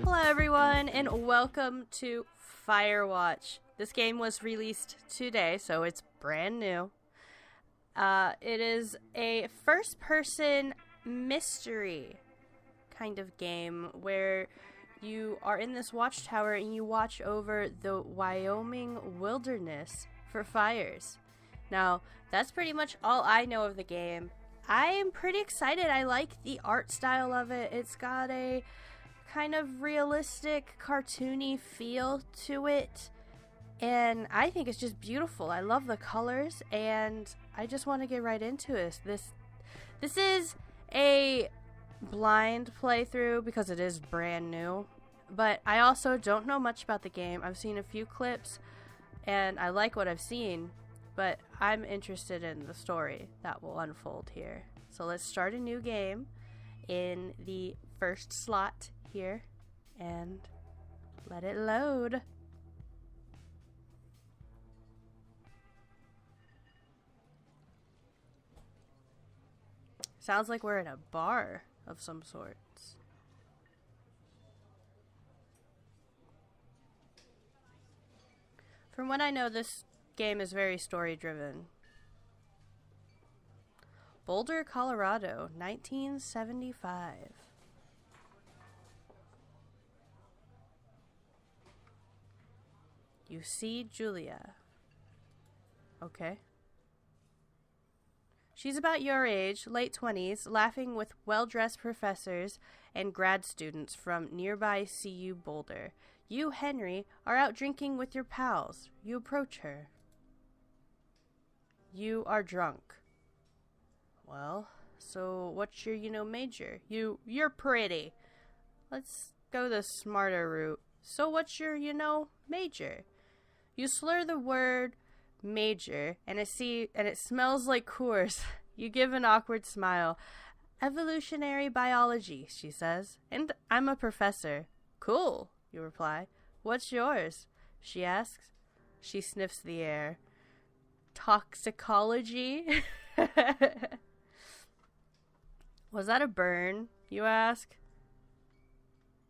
Hello everyone and welcome to Firewatch. This game was released today, so it's brand new. It is a first-person mystery kind of game where you are in this watchtower and you watch over the Wyoming wilderness for fires. Now, that's pretty much all I know of the game. I am pretty excited. I like the art style of it. It's got a kind of realistic, cartoony feel to it. And I think it's just beautiful. I love the colors, and I just want to get right into it. This is a blind playthrough because it is brand new. But I also don't know much about the game. I've seen a few clips, and I like what I've seen. But I'm interested in the story that will unfold here. So let's start a new game in the first slot here and let it load. Sounds like we're in a bar of some sorts. From what I know, this game is very story driven. Boulder, Colorado, 1975. You see Julia. Okay. She's about your age, late 20s, laughing with well-dressed professors and grad students from nearby CU Boulder. You, Henry, are out drinking with your pals. You approach her. You are drunk. Well, so what's your, major? You're pretty. Let's go the smarter route. So what's your, major? You slur the word major, and it smells like Coors. You give an awkward smile. Evolutionary biology, she says. And I'm a professor. Cool, you reply. What's yours? She asks. She sniffs the air. Toxicology? Was that a burn, you ask?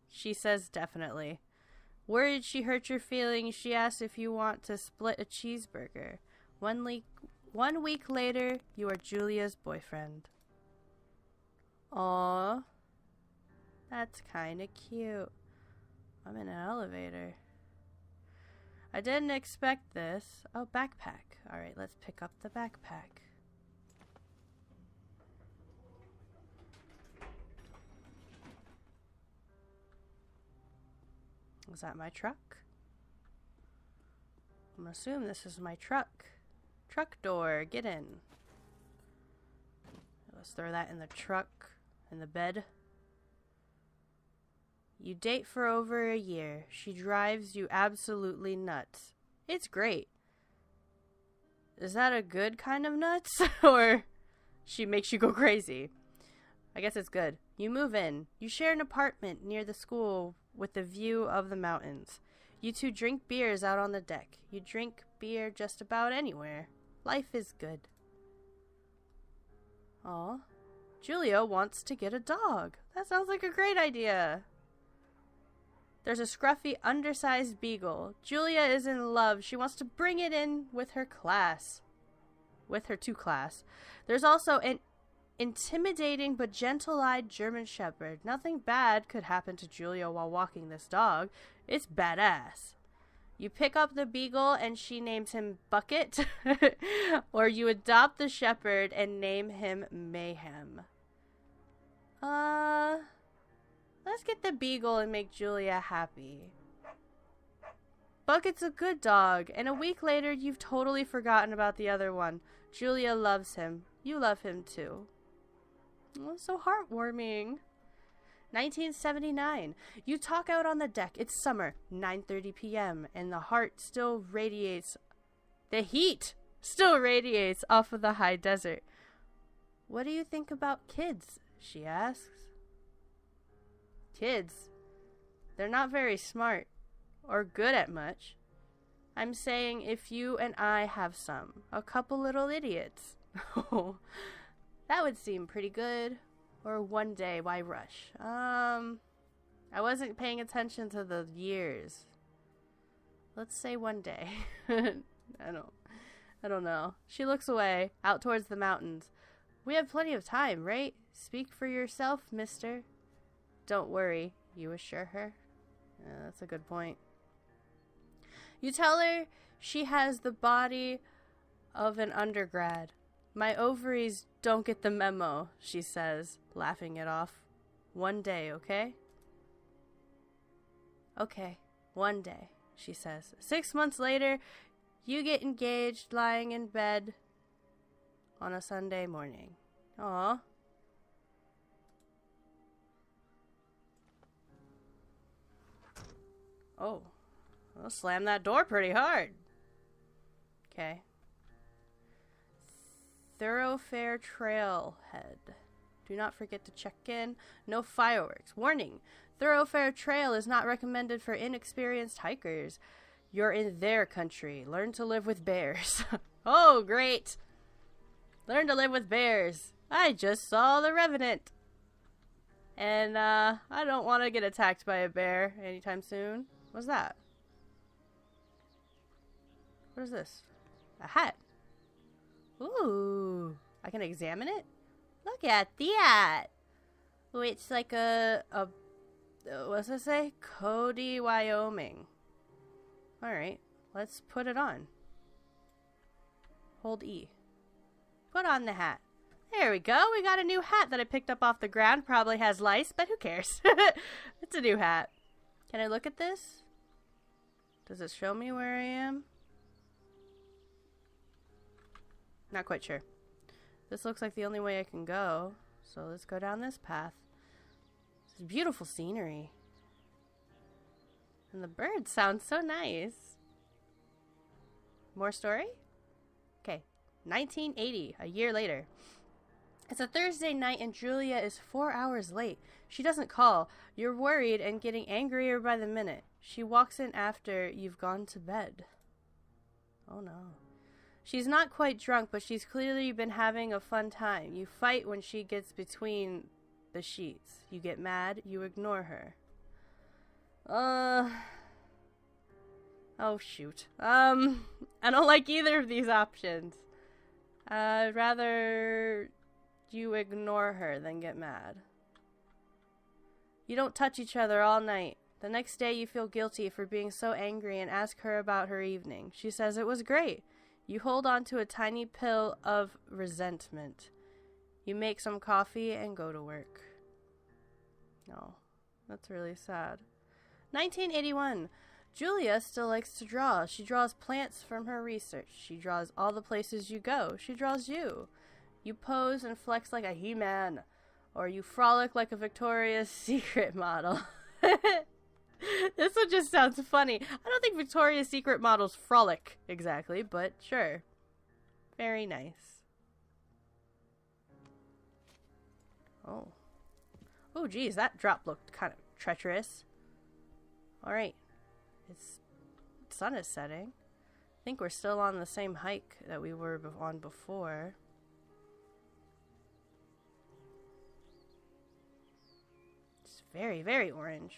She says definitely. Worried she hurt your feelings, she asks if you want to split a cheeseburger. 1 week later, you are Julia's boyfriend. Aww. That's kinda cute. I'm in an elevator. I didn't expect this. Oh, backpack. Alright, let's pick up the backpack. Is that my truck? I'm gonna assume this is my truck. Truck door, get in. Let's throw that in the truck, in the bed. You date for over a year. She drives you absolutely nuts. It's great. Is that a good kind of nuts? Or she makes you go crazy? I guess it's good. You move in. You share an apartment near the school with the view of the mountains. You two drink beers out on the deck. You drink beer just about anywhere. Life is good. Aw. Julia wants to get a dog. That sounds like a great idea. There's a scruffy, undersized beagle. Julia is in love. She wants to bring it in with her class. With her to class. There's also an intimidating but gentle-eyed German Shepherd. Nothing bad could happen to Julia while walking this dog. It's badass. You pick up the beagle and she names him Bucket. Or you adopt the shepherd and name him Mayhem. Let's get the beagle and make Julia happy. Bucket's a good dog, and a week later you've totally forgotten about the other one. Julia loves him. You love him too. Oh, so heartwarming. 1979. You talk out on the deck. It's summer, 9:30 p.m., and the heat still radiates off of the high desert. What do you think about kids? She asks. Kids? They're not very smart or good at much. I'm saying if you and I have some, a couple little idiots. That would seem pretty good. Or one day? Why rush? I wasn't paying attention to the years. Let's say one day. I don't know. She looks away, out towards the mountains. We have plenty of time, right? Speak for yourself, mister. Don't worry, you assure her. Yeah, that's a good point. You tell her she has the body of an undergrad. My ovaries don't get the memo, she says, laughing it off. One day, okay? Okay, one day, she says. 6 months later, you get engaged lying in bed on a Sunday morning. Aw. Oh. I'll slam that door pretty hard. Okay. Thoroughfare trailhead. Do not forget to check in. No fireworks. Warning. Thoroughfare trail is not recommended for inexperienced hikers. You're in their country. Learn to live with bears. Oh, great. Learn to live with bears. I just saw The Revenant. And, I don't want to get attacked by a bear anytime soon. What's that? What is this? A hat. Ooh. I can examine it? Look at that. Oh, it's like a what's it say? Cody, Wyoming. Alright. Let's put it on. Hold E. Put on the hat. There we go. We got a new hat that I picked up off the ground. Probably has lice, but who cares? It's a new hat. Can I look at this? Does it show me where I am? Not quite sure. This looks like the only way I can go. So let's go down this path. This is beautiful scenery. And the birds sound so nice. More story? Okay. 1980, a year later. It's a Thursday night and Julia is 4 hours late. She doesn't call. You're worried and getting angrier by the minute. She walks in after you've gone to bed. Oh no. She's not quite drunk, but she's clearly been having a fun time. You fight when she gets between the sheets. You get mad, you ignore her. Oh shoot. I don't like either of these options. I'd rather you ignore her than get mad. You don't touch each other all night. The next day you feel guilty for being so angry and ask her about her evening. She says it was great. You hold on to a tiny pill of resentment. You make some coffee and go to work. No, that's really sad. 1981. Julia still likes to draw. She draws plants from her research. She draws all the places you go. She draws you. You pose and flex like a He-Man. Or you frolic like a Victoria's Secret model. This one just sounds funny. I don't think Victoria's Secret models frolic exactly, but sure. Very nice. Oh. Oh, geez, that drop looked kind of treacherous. Alright. The sun is setting. I think we're still on the same hike that we were on before. It's very, very orange.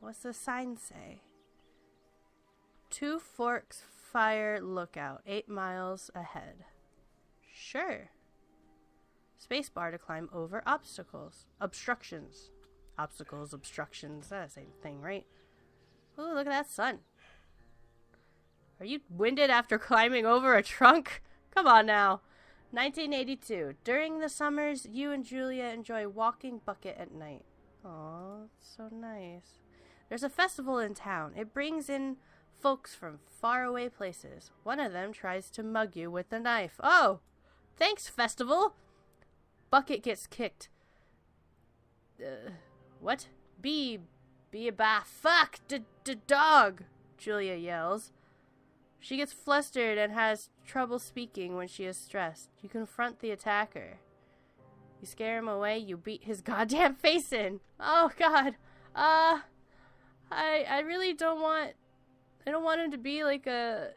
What's the sign say? Two Forks Fire Lookout, 8 miles ahead. Sure. Spacebar to climb over obstacles. Obstructions. Obstacles, obstructions, that's the same thing, right? Ooh, look at that sun. Are you winded after climbing over a trunk? Come on now. 1982. During the summers, you and Julia enjoy walking bucket at night. Aw, that's so nice. There's a festival in town. It brings in folks from faraway places. One of them tries to mug you with a knife. Oh! Thanks, festival! Bucket gets kicked. What? Be a fuck! Dog! Julia yells. She gets flustered and has trouble speaking when she is stressed. You confront the attacker. You scare him away, you beat his goddamn face in. Oh, God. I really don't want... I don't want him to be like a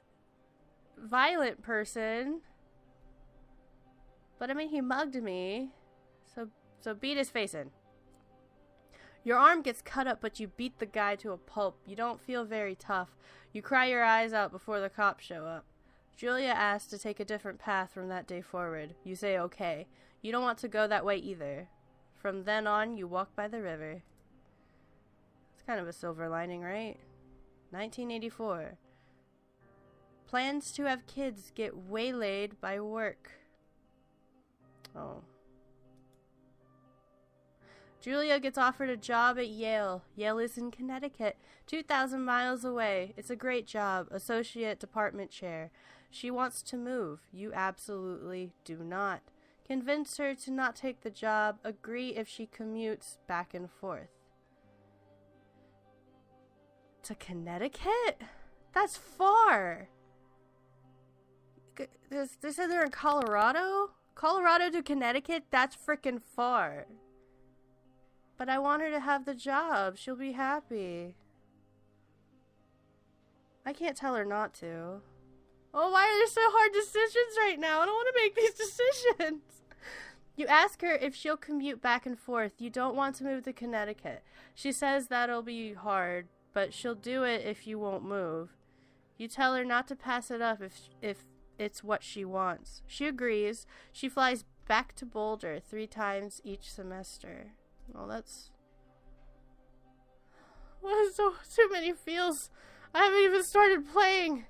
violent person. But I mean, he mugged me. So So beat his face in. Your arm gets cut up, but you beat the guy to a pulp. You don't feel very tough. You cry your eyes out before the cops show up. Julia asks to take a different path from that day forward. You say okay. You don't want to go that way either. From then on, you walk by the river. It's kind of a silver lining, right? 1984. Plans to have kids get waylaid by work. Oh. Julia gets offered a job at Yale. Yale is in Connecticut, 2,000 miles away. It's a great job, associate department chair. She wants to move. You absolutely do not. Convince her to not take the job. Agree if she commutes back and forth. To Connecticut? That's far. They said they're in Colorado? Colorado to Connecticut? That's frickin' far. But I want her to have the job. She'll be happy. I can't tell her not to. Oh, why are there so hard decisions right now? I don't want to make these decisions. You ask her if she'll commute back and forth. You don't want to move to Connecticut. She says that'll be hard, but she'll do it if you won't move. You tell her not to pass it up if it's what she wants. She agrees. She flies back to Boulder 3 times each semester. Well, that's... What is so too many feels? I haven't even started playing.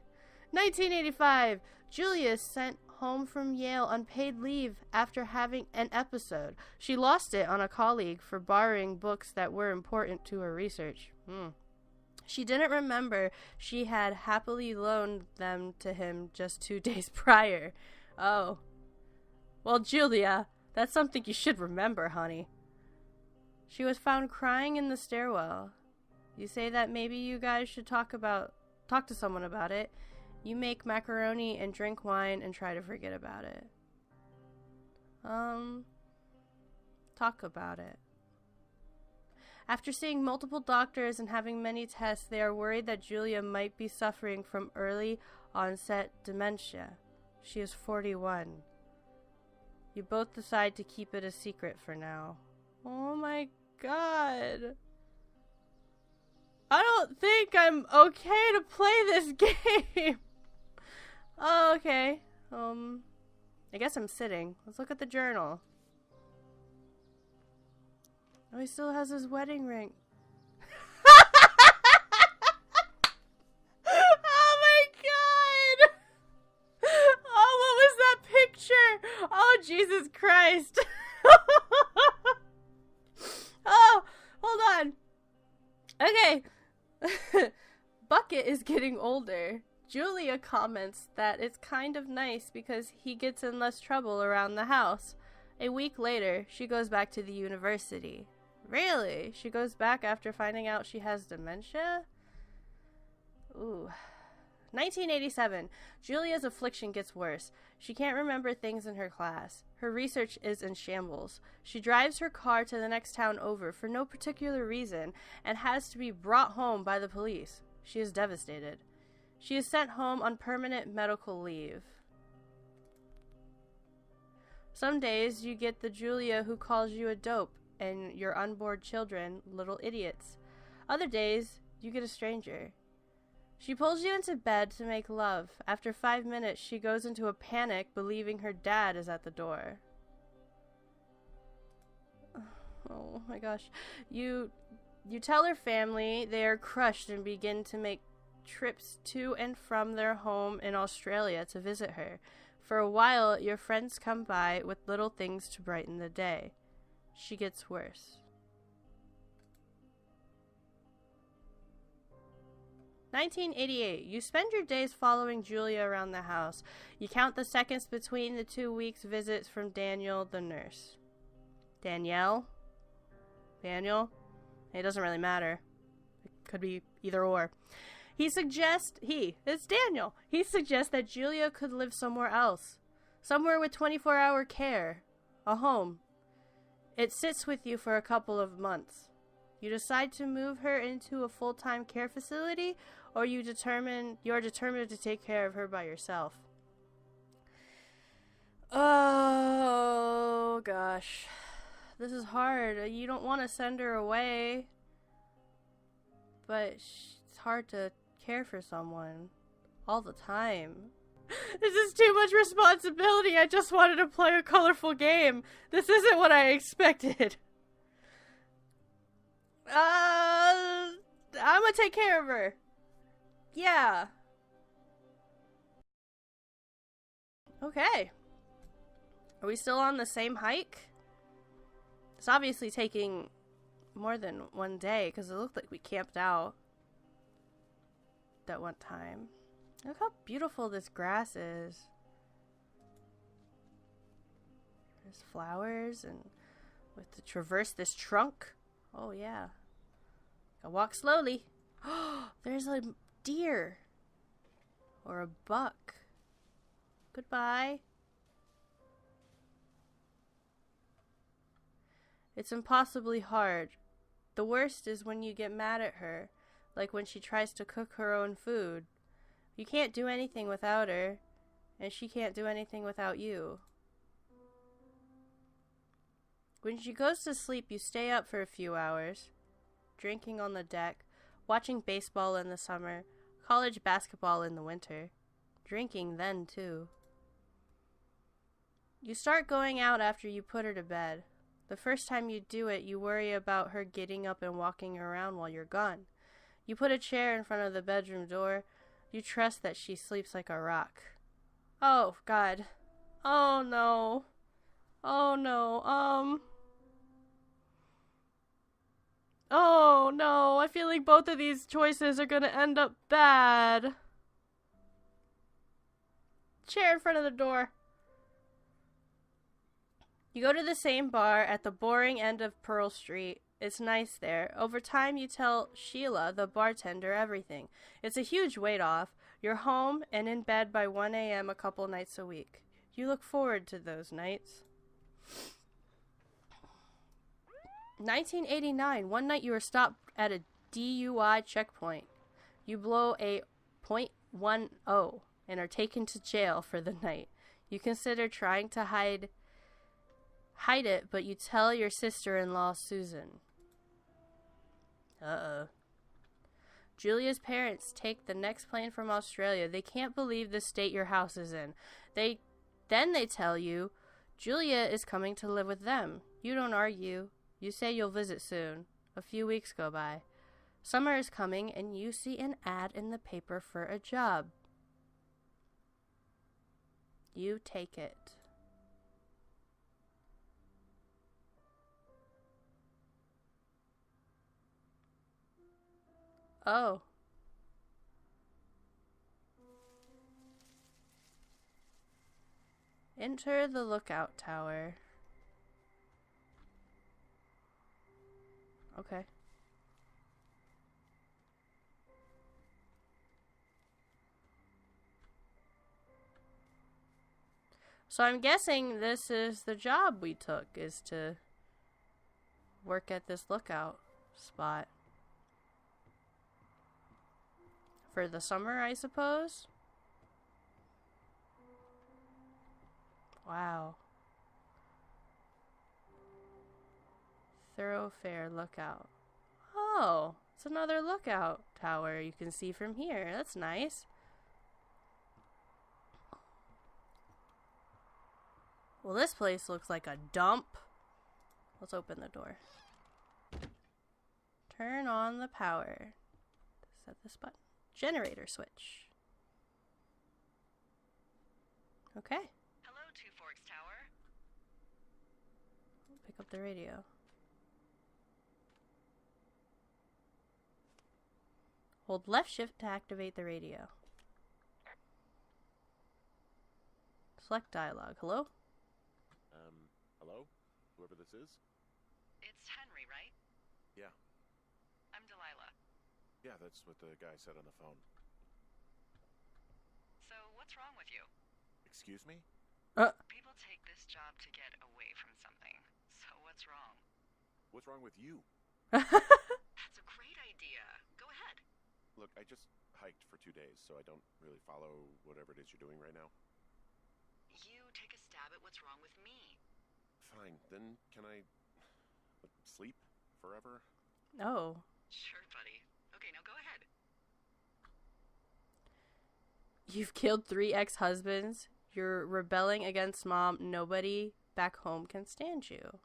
1985. Julia is sent home from Yale on paid leave after having an episode. She lost it on a colleague for borrowing books that were important to her research. She didn't remember she had happily loaned them to him just 2 days prior. Oh. Well, Julia, that's something you should remember, honey. She was found crying in the stairwell. You say that maybe you guys should talk to someone about it. You make macaroni and drink wine and try to forget about it. Talk about it. After seeing multiple doctors and having many tests, they are worried that Julia might be suffering from early onset dementia. She is 41. You both decide to keep it a secret for now. Oh my god. I don't think I'm okay to play this game. Oh, okay. I guess I'm sitting. Let's look at the journal. Oh, he still has his wedding ring. Oh my god! Oh, what was that picture? Oh, Jesus Christ. Oh, hold on. Okay. Bucket is getting older. Julia comments that it's kind of nice because he gets in less trouble around the house. A week later, she goes back to the university. Really? She goes back after finding out she has dementia? Ooh. 1987. Julia's affliction gets worse. She can't remember things in her class. Her research is in shambles. She drives her car to the next town over for no particular reason and has to be brought home by the police. She is devastated. She is sent home on permanent medical leave. Some days you get the Julia who calls you a dope and your unborn children little idiots. Other days you get a stranger. She pulls you into bed to make love. After 5 minutes, she goes into a panic, believing her dad is at the door. Oh my gosh. You tell her family they are crushed and begin to make trips to and from their home in Australia to visit her. For a while, your friends come by with little things to brighten the day. She gets worse. 1988. You spend your days following Julia around the house. You count the seconds between the 2 weeks visits from Daniel, the nurse. Danielle? Daniel? It doesn't really matter. It could be either or. It's Daniel. He suggests that Julia could live somewhere else. Somewhere with 24-hour care. A home. It sits with you for a couple of months. You decide to move her into a full-time care facility, or you're determined to take care of her by yourself. Oh, gosh. This is hard. You don't want to send her away. But it's hard to care for someone all the time. This is too much responsibility. I just wanted to play a colorful game. This isn't what I expected. I'm gonna take care of her. Yeah. Okay. Are we still on the same hike? It's obviously taking more than one day because it looked like we camped out that one time. Look how beautiful this grass is. There's flowers and we have to traverse this trunk. Oh yeah. I walk slowly. Oh, there's a deer. Or a buck. Goodbye. It's impossibly hard. The worst is when you get mad at her, like when she tries to cook her own food. You can't do anything without her, and she can't do anything without you. When she goes to sleep, you stay up for a few hours, drinking on the deck, watching baseball in the summer, college basketball in the winter, drinking then too. You start going out after you put her to bed. The first time you do it, you worry about her getting up and walking around while you're gone. You put a chair in front of the bedroom door. You trust that she sleeps like a rock. Oh, God. Oh, no. Oh, no. Oh, no. I feel like both of these choices are gonna end up bad. Chair in front of the door. You go to the same bar at the boring end of Pearl Street. It's nice there. Over time, you tell Sheila, the bartender, everything. It's a huge weight off. You're home and in bed by 1 a.m. a couple nights a week. You look forward to those nights. 1989. One night you were stopped at a DUI checkpoint. You blow a .10 and are taken to jail for the night. You consider trying to hide it, but you tell your sister-in-law, Susan. Uh-oh. Julia's parents take the next plane from Australia. They can't believe the state your house is in. Then they tell you Julia is coming to live with them. You don't argue. You say you'll visit soon. A few weeks go by. Summer is coming, and you see an ad in the paper for a job. You take it. Oh. Enter the lookout tower. Okay. So I'm guessing this is the job we took, is to work at this lookout spot. For the summer, I suppose? Wow. Thoroughfare lookout. Oh, it's another lookout tower you can see from here. That's nice. Well, this place looks like a dump. Let's open the door. Turn on the power. Set this button. Generator switch. Okay. Hello, Two Forks Tower. Pick up the radio. Hold left shift to activate the radio. Select dialogue. Hello? Hello? Whoever this is? It's Henry, right? Yeah. I'm Delilah. Yeah, that's what the guy said on the phone. So, what's wrong with you? Excuse me? People take this job to get away from something. So, what's wrong? What's wrong with you? That's a great idea. Go ahead. Look, I just hiked for 2 days, so I don't really follow whatever it is you're doing right now. You take a stab at what's wrong with me. Fine, then can I sleep forever? Oh. Sure, buddy. Okay, now go ahead. You've killed 3 ex-husbands. You're rebelling against mom. Nobody back home can stand you.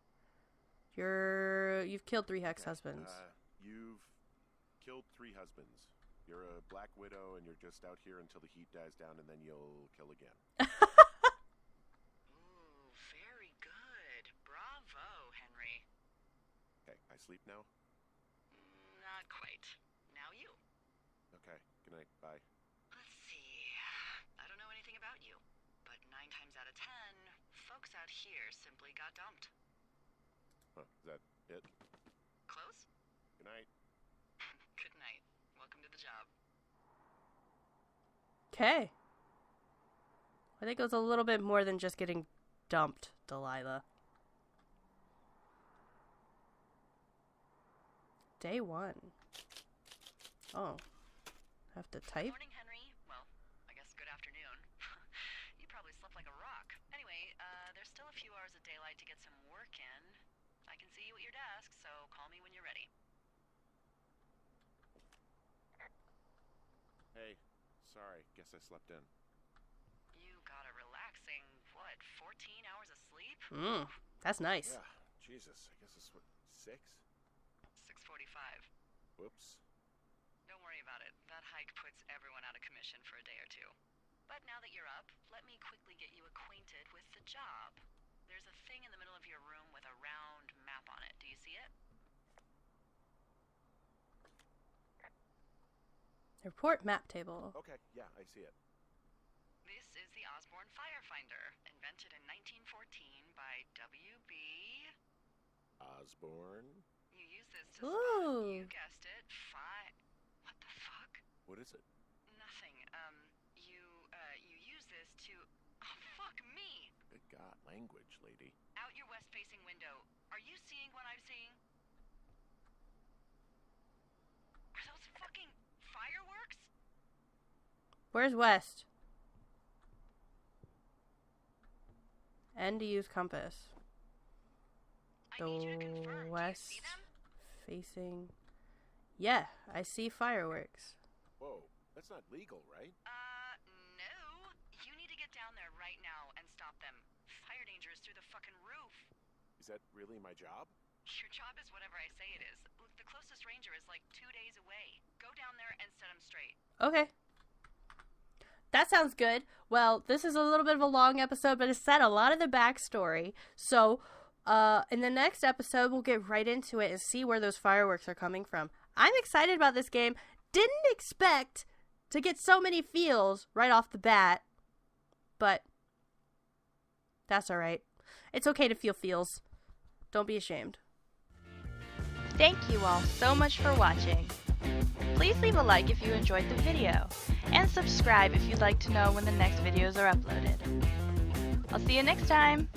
You've killed 3 ex-husbands. You've killed 3 husbands. You're a black widow, and you're just out here until the heat dies down, and then you'll kill again. Ooh, very good. Bravo, Henry. Okay, I sleep now? Not quite. Now you. Okay, good night, bye. Let's see. I don't know anything about you, but 9 times out of 10, folks out here simply got dumped. Huh, is that it? Close? Good night. Good night. Welcome to the job. Okay. I think it was a little bit more than just getting dumped, Delilah. Day 1. Oh. Have to type? Morning, Henry. Well, I guess good afternoon. You probably slept like a rock. Anyway, there's still a few hours of daylight to get some work in. I can see you at your desk, so call me when you're ready. Hey, sorry, guess I slept in. You got a relaxing, 14 hours of sleep? That's nice. Yeah, Jesus, I guess it's what, 6? 6:45. Whoops. Don't worry about it. That hike puts everyone out of commission for a day or two. But now that you're up, let me quickly get you acquainted with the job. There's a thing in the middle of your room with a round map on it. Do you see it? Report map table. Okay, yeah, I see it. This is the Osborne Firefinder, invented in 1914 by W.B. Osborne? You use this to Ooh. spot, you guessed it, What the fuck? What is it? Nothing. You use this to... Oh, fuck me! Good God, language, lady. Out your west-facing window. Are you seeing what I'm seeing? Are those fucking fireworks? Where's west? End to use compass. I need you to confirm. West Do you see them? facing. Yeah, I see fireworks. Whoa, that's not legal, right? No. You need to get down there right now and stop them. Fire danger is through the fucking roof. Is that really my job? Your job is whatever I say it is. Look, the closest ranger is like 2 days away. Go down there and set him straight. Okay. That sounds good. Well, this is a little bit of a long episode, but it said a lot of the backstory. So, in the next episode, we'll get right into it and see where those fireworks are coming from. I'm excited about this game. Didn't expect to get so many feels right off the bat, but that's all right. It's okay to feel feels. Don't be ashamed. Thank you all so much for watching. Please leave a like if you enjoyed the video, and subscribe if you'd like to know when the next videos are uploaded. I'll see you next time!